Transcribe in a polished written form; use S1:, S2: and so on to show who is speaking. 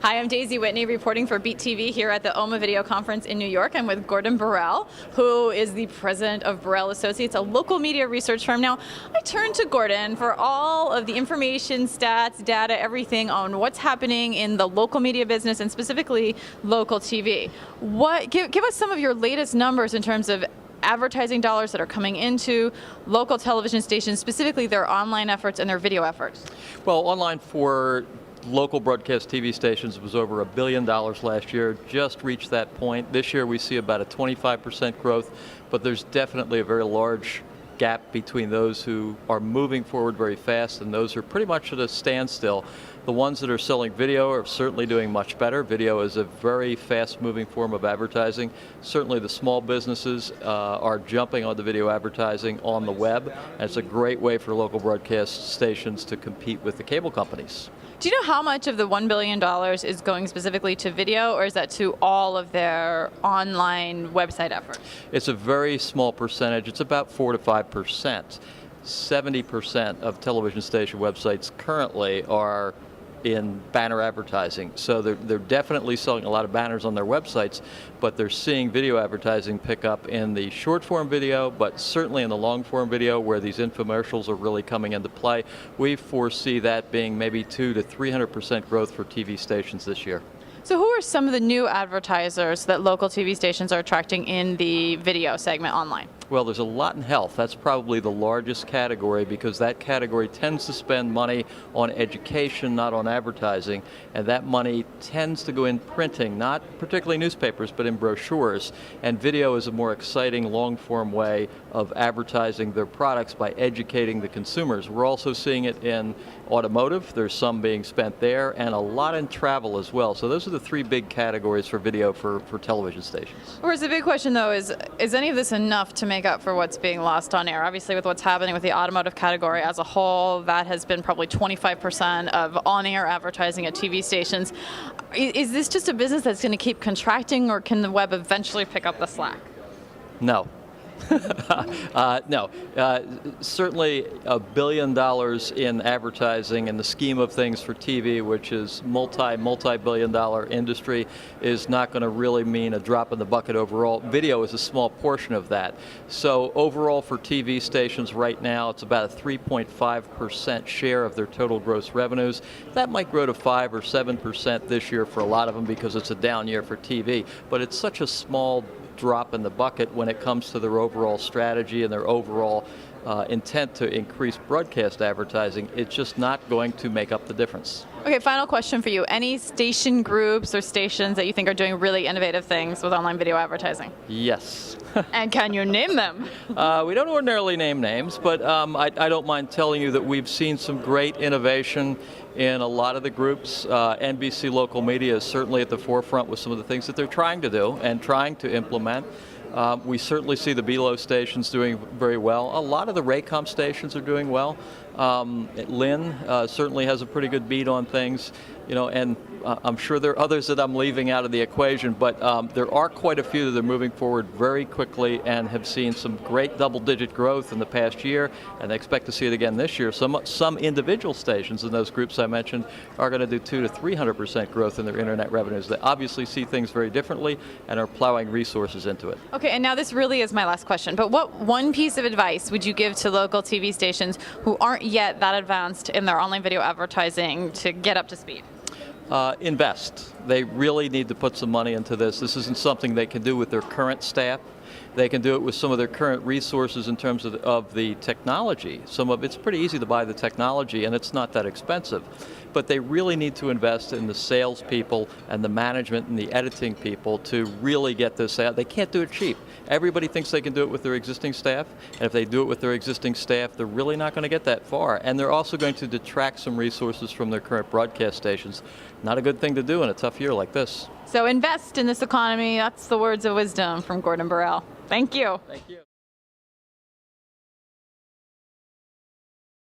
S1: Hi, I'm Daisy Whitney reporting for Beat TV here at the OMMA Video Conference in New York. I'm with Gordon Borrell, who is the president of Borrell Associates, a local media research firm. Now, I turn to Gordon for all of the information, stats, data, everything on what's happening in the local media business and specifically local TV. Give us some of your latest numbers in terms of advertising dollars that are coming into local television stations, specifically their online efforts and their video efforts.
S2: Well, online for local broadcast TV stations was over $1 billion last year, just reached that point. This year we see about a 25% growth, but there's definitely a very large gap between those who are moving forward very fast and those who are pretty much at a standstill. The ones that are selling video are certainly doing much better. Video is a very fast-moving form of advertising. Certainly the small businesses are jumping on the video advertising on the web, and it's a great way for local broadcast stations to compete with the cable companies.
S1: Do you know how much of the $1 billion is going specifically to video, or is that to all of their online website efforts?
S2: It's a very small percentage. It's about 4 to 5%. 70% of television station websites currently are in banner advertising. So they're definitely selling a lot of banners on their websites, but they're seeing video advertising pick up in the short form video, but certainly in the long form video where these infomercials are really coming into play. We foresee that being maybe 200 to 300% growth for TV stations this year.
S1: So who are some of the new advertisers that local TV stations are attracting in the video segment online?
S2: Well, there's a lot in health. That's probably the largest category because that category tends to spend money on education, not on advertising, and that money tends to go in printing, not particularly newspapers, but in brochures. And video is a more exciting, long-form way of advertising their products by educating the consumers. We're also seeing it in automotive. There's some being spent there, and a lot in travel as well. So those are the three big categories for video for television stations.
S1: Whereas the big question, though, is any of this enough to make up for what's being lost on air? Obviously, with what's happening with the automotive category as a whole, that has been probably 25% of on-air advertising at TV stations. Is this just a business that's going to keep contracting, or can the web eventually pick up the slack?
S2: No. No. Certainly $1 billion in advertising in the scheme of things for TV, which is multi-billion dollar industry, is not going to really mean a drop in the bucket overall. Video is a small portion of that. So overall for TV stations right now, it's about a 3.5% share of their total gross revenues. That might grow to 5 or 7% this year for a lot of them because it's a down year for TV, but it's such a small drop in the bucket when it comes to their overall strategy and their overall intent to increase broadcast advertising. It's just not going to make up the difference.
S1: Okay, final question for you. Any station groups or stations that you think are doing really innovative things with online video advertising?
S2: Yes.
S1: And can you name them?
S2: We don't ordinarily name names, but I don't mind telling you that we've seen some great innovation in a lot of the groups. NBC Local Media is certainly at the forefront with some of the things that they're trying to do and trying to implement. We certainly see the Belo stations doing very well. A lot of the Raycom stations are doing well. Lin certainly has a pretty good beat on things, and I'm sure there are others that I'm leaving out of the equation, but there are quite a few that are moving forward very quickly and have seen some great double-digit growth in the past year, and they expect to see it again this year. Some individual stations in those groups I mentioned are going to do 200 to 300% growth in their internet revenues. They obviously see things very differently and are plowing resources into it.
S1: Okay, and now this really is my last question, but what one piece of advice would you give to local TV stations who aren't yet that advanced in their online video advertising to get up to speed?
S2: Invest. They really need to put some money into this. This isn't something they can do with their current staff. They can do it with some of their current resources in terms of the technology. It's pretty easy to buy the technology, and it's not that expensive. But they really need to invest in the salespeople and the management and the editing people to really get this out. They can't do it cheap. Everybody thinks they can do it with their existing staff, and if they do it with their existing staff, they're really not going to get that far. And they're also going to detract some resources from their current broadcast stations. Not a good thing to do in a tough year like this.
S1: So invest in this economy. That's the words of wisdom from Gordon Borrell. Thank you.
S2: Thank you.